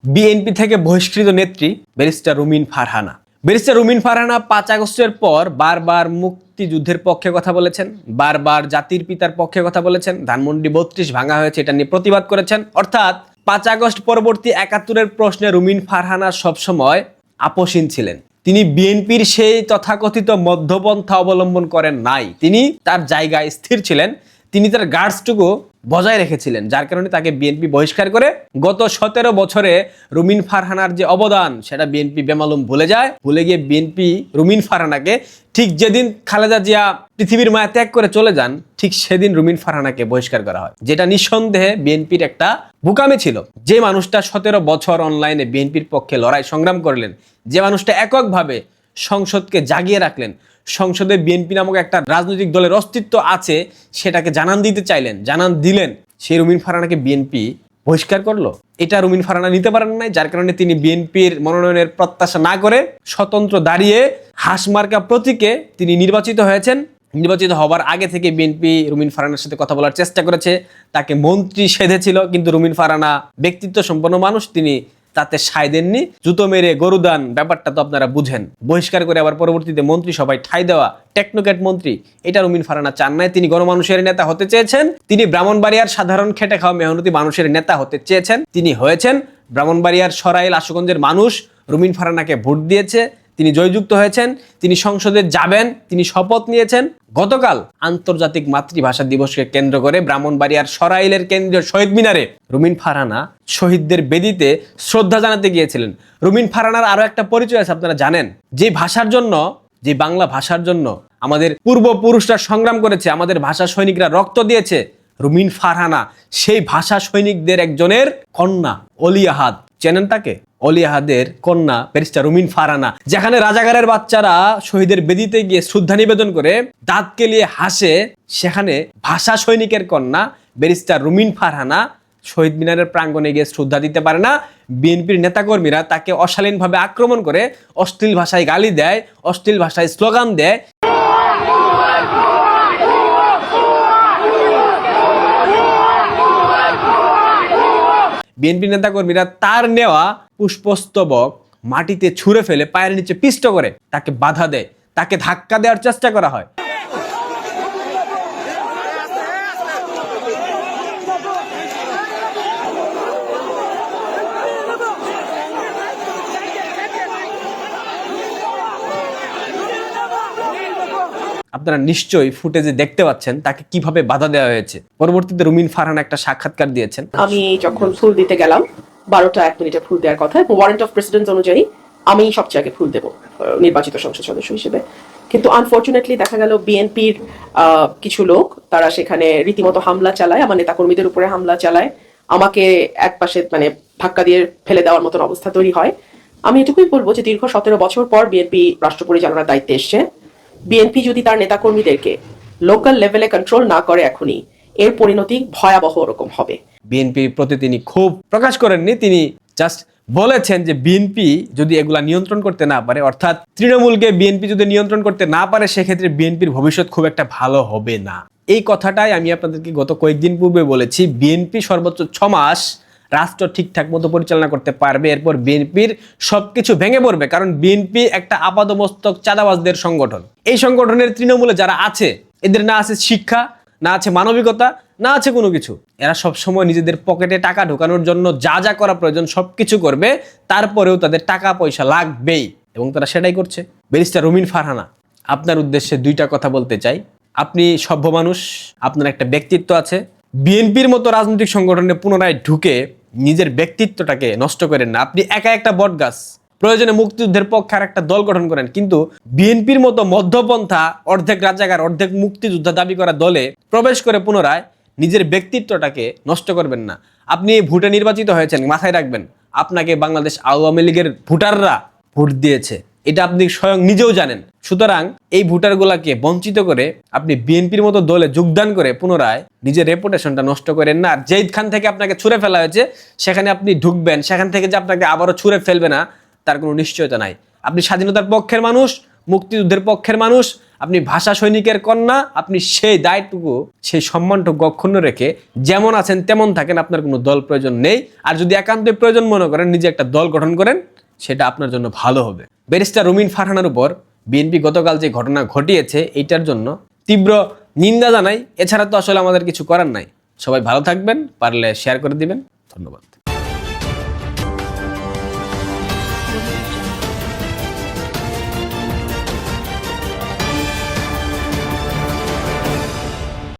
BNP থেকে বহিষ্কৃত নেত্রী ব্যারিস্টার রুমিন ফারহানা। ব্যারিস্টার রুমিন ফারহানা 5 আগস্টের পর বারবার মুক্তিযুদ্ধের পক্ষে কথা বলেছেন, বারবার জাতির পিতার পক্ষে কথা বলেছেন, ধানমন্ডি 32 ভাঙা হয়েছে এটা নিয়ে প্রতিবাদ করেছেন। অর্থাৎ 5 আগস্ট পরবর্তী 71-এর প্রশ্নে রুমিন ফারহানা সবসময় আপোষহীন ছিলেন। তিনি বিএনপির সেই তথাকথিত মধ্যপন্থা অবলম্বন করেন নাই, তিনি তার জায়গায় স্থির ছিলেন, তিনি তার গার্ডসটুকু বজায় রেখেছিলেন, যার কারণে তাকে বিএনপি বহিষ্কার করে গত 17 বছরে রুমিন ফারহানার যে অবদান সেটা বিএনপি বেমালুম ভুলে যায়। ভুলে গিয়ে বিএনপি রুমিন ফারহানাকে ঠিক যেদিন খালেদা জিয়া পৃথিবীর মায়া ত্যাগ করে চলে যান ঠিক সেদিন রুমিন ফারহানাকে বহিষ্কার করা হয়, যেটা নিঃসন্দেহে বিএনপির একটা বোকামি ছিল। যে মানুষটা 17 বছর অনলাইনে বিএনপির পক্ষে লড়াই সংগ্রাম করলেন, যে মানুষটা এককভাবে সংসদকে জাগিয়ে রাখলেন, সংসদে বিএনপি নামক একটা রাজনৈতিক দলের অস্তিত্ব আছে সেটাকে জানান দিতে চাইলেন, জানান দিলেন, সেই রুমিন ফারহানাকে বিএনপি বহিষ্কার করলো। এটা রুমিন ফারহানা নিতে পারেন নাই, যার কারণে তিনি বিএনপির মনোনয়নের প্রত্যাশা না করে স্বতন্ত্র দাঁড়িয়ে হাঁসমার্কা প্রতীকে তিনি নির্বাচিত হয়েছেন। নির্বাচিত হবার আগে থেকে বিএনপি রুমিন ফারহানার সাথে কথা বলার চেষ্টা করেছে, তাকে মন্ত্রী সেধেছিল, কিন্তু রুমিন ফারহানা ব্যক্তিত্ব সম্পন্ন মানুষ, তিনি তাতে সায় দেননি। জুতো মেরে গরুদান ব্যাপারটা তো আপনারা বুঝেন। বহিষ্কার করে আবার পরবর্তীতে মন্ত্রী সভায় ঠাঁই দেওয়া, টেকনোক্র্যাট মন্ত্রী, এটা রুমিন ফারহানা চান নাই। তিনি গণমানুষের নেতা হতে চেয়েছেন, তিনি ব্রাহ্মণবাড়িয়ার সাধারণ খেটে খাওয়া মেহনতি মানুষের নেতা হতে চেয়েছেন, তিনি হয়েছেন। ব্রাহ্মণবাড়িয়ার সরাইল আশুগঞ্জের মানুষ রুমিন ফারহানাকে ভোট দিয়েছে, তিনি জয়যুক্ত হয়েছেন, তিনি সংসদে যাবেন, তিনি শপথ নিয়েছেন। গতকাল আন্তর্জাতিক মাতৃভাষা দিবসকে কেন্দ্র করে ব্রাহ্মণবাড়িয়ার সরাইলের কেন্দ্রীয় শহীদ মিনারে রুমিন ফারহানা শহীদদের বেদিতে শ্রদ্ধা জানাতে গিয়েছিলেন। রুমিন ফারহানার আরো একটা পরিচয় আছে, আপনারা জানেন, যে ভাষার জন্য, যে বাংলা ভাষার জন্য আমাদের পূর্বপুরুষরা সংগ্রাম করেছে, আমাদের ভাষা সৈনিকরা রক্ত দিয়েছে, রুমিন ফারহানা সেই ভাষা সৈনিকদের একজনের কন্যা। অলি আহাদ, চেনেন তাকে? অলি আহাদের কন্যা ব্যারিস্টার রুমিন ফারহানা। যেখানে রাজাকারের বাচ্চারা শহীদের বেদিতে গিয়ে শ্রদ্ধা নিবেদন করে দাঁত কেলিয়ে হাসে, সেখানে ভাষা সৈনিকের কন্যা ব্যারিস্টার রুমিন ফারহানা শহীদ মিনারের প্রাঙ্গণে গিয়ে শ্রদ্ধা দিতে পারে না। বিএনপির নেতাকর্মীরা তাকে অশালীনভাবে আক্রমণ করে, অশ্লীল ভাষায় গালি দেয়, অশ্লীল ভাষায় স্লোগান দেয়। বিএনপি নেতাকর্মীরা তার নেওয়া পুষ্পস্তবক মাটিতে ছুঁড়ে ফেলে পায়ের নিচে পিষ্ট করে তাকে বাধা দেয়, তাকে ধাক্কা দেওয়ার চেষ্টা করা হয়। আপনারা নিশ্চয়ই ফুটেজে দেখতে পাচ্ছেন তাকে কিভাবে বাধা দেওয়া হয়েছে। পরবর্তীতে রুমিন ফারহানা একটা সাক্ষাৎকার দিয়েছেন। আমি যখন ফুল দিতে গেলাম 12:01 ফুল দেওয়ার কথা, ওয়ারেন্ট অফ প্রেসিডেন্ট অনুযায়ী আমি সবচেয়ে আগে ফুল দেব নির্বাচিত সংসদ সদস্য হিসেবে। কিন্তু আনফরচুনেটলি দেখা গেল বিএনপির কিছু লোক তারা সেখানে রীতিমতো হামলা চালায়, আমার নেতাকর্মীদের উপরে হামলা চালায়, আমাকে এক পাশে মানে ধাক্কা দিয়ে ফেলে দেওয়ার মতন অবস্থা তৈরি হয়। আমি এটুকুই বলবো যে দীর্ঘ 17 বছর পর বিএনপি রাষ্ট্র পরিচালনার দায়িত্বে এসছে। বিএনপি যদি তার নেতাকর্মীদেরকে লোকাল লেভেলে কন্ট্রোল না করে এখনই, এর পরিণতি ভয়াবহ রকম হবে। বিএনপির প্রতি তিনি ক্ষোভ প্রকাশ করেননি, তিনি জাস্ট বলেছেন যে বিএনপি যদি এগুলা নিয়ন্ত্রণ করতে না পারে, অর্থাৎ তৃণমূলকে বিএনপি যদি নিয়ন্ত্রণ করতে না পারে, সেক্ষেত্রে বিএনপির ভবিষ্যৎ খুব একটা ভালো হবে না। এই কথাটাই আমি আপনাদেরকে গত কয়েকদিন পূর্বে বলেছি। বিএনপি সর্বোচ্চ 6 মাস রাষ্ট্র ঠিকঠাক মতো পরিচালনা করতে পারবে, এরপর বিএনপির সবকিছু ভেঙে পড়বে। কারণ বিএনপি একটা আপাদমস্তক চাঁদাবাজদের সংগঠন। এই সংগঠনের তৃণমূলে যারা আছে, এদের না আছে শিক্ষা, না আছে মানবিকতা, না আছে কোনো কিছু। এরা সবসময় নিজেদের পকেটে টাকা ঢোকানোর জন্য যা যা করা প্রয়োজন সবকিছু করবে, তারপরেও তাদের টাকা পয়সা লাগবেই, এবং তারা সেটাই করছে। ব্যারিস্টার রুমিন ফারহানা, আপনার উদ্দেশ্যে 2টা কথা বলতে চাই। আপনি সভ্য মানুষ, আপনার একটা ব্যক্তিত্ব আছে। বিএনপির মতো রাজনৈতিক সংগঠনে পুনরায় ঢুকে নিজের ব্যক্তিত্বটাকে নষ্ট করেন না। আপনি একা একটা বটগাছ, প্রয়োজনে মুক্তিযুদ্ধের পক্ষে আর একটা দল গঠন করেন, কিন্তু বিএনপির মতো মধ্যপন্থা, অর্ধেক রাজাকার অর্ধেক মুক্তিযোদ্ধা দাবি করা দলে প্রবেশ করে পুনরায় নিজের ব্যক্তিত্বটাকে নষ্ট করবেন না। আপনি ভোটে নির্বাচিত হয়েছেন, মাথায় রাখবেন আপনাকে বাংলাদেশ আওয়ামী লীগের ভোটাররা ভোট দিয়েছে, এটা আপনি স্বয়ং নিজেও জানেন। সুতরাং এই ভোটারগুলাকে বঞ্চিত করে আপনি বিএনপির মতো দলে যোগদান করে পুনরায় নিজের রেপুটেশনটা নষ্ট করেন না। আর যেখান থেকে আপনাকে ছুঁড়ে ফেলা হয়েছে সেখানে আপনি ঢুকবেন, সেখান থেকে যে আপনাকে আবারও ছুঁড়ে ফেলবে না তার কোনো নিশ্চয়তা নাই। আপনি স্বাধীনতার পক্ষের মানুষ, মুক্তিযুদ্ধের পক্ষের মানুষ, আপনি ভাষা সৈনিকের কন্যা, আপনি সেই দায়টুকু সেই সম্মানটুকু অক্ষুণ্ণ রেখে যেমন আছেন তেমন থাকেন, আপনার কোনো দল প্রয়োজন নেই। আর যদি একান্তই প্রয়োজন মনে করেন নিজে একটা দল গঠন করেন, সেটা আপনার জন্য ভালো হবে। ব্যারিস্টার রুমিন ফারহানার উপর বিএনপি গতকাল যে ঘটনা ঘটিয়েছে এইটার জন্য তীব্র নিন্দা জানাই। এছাড়া তো আসলে আমাদের কিছু করার নাই। সবাই ভালো থাকবেন, পারলে শেয়ার করে দিবেন। ধন্যবাদ।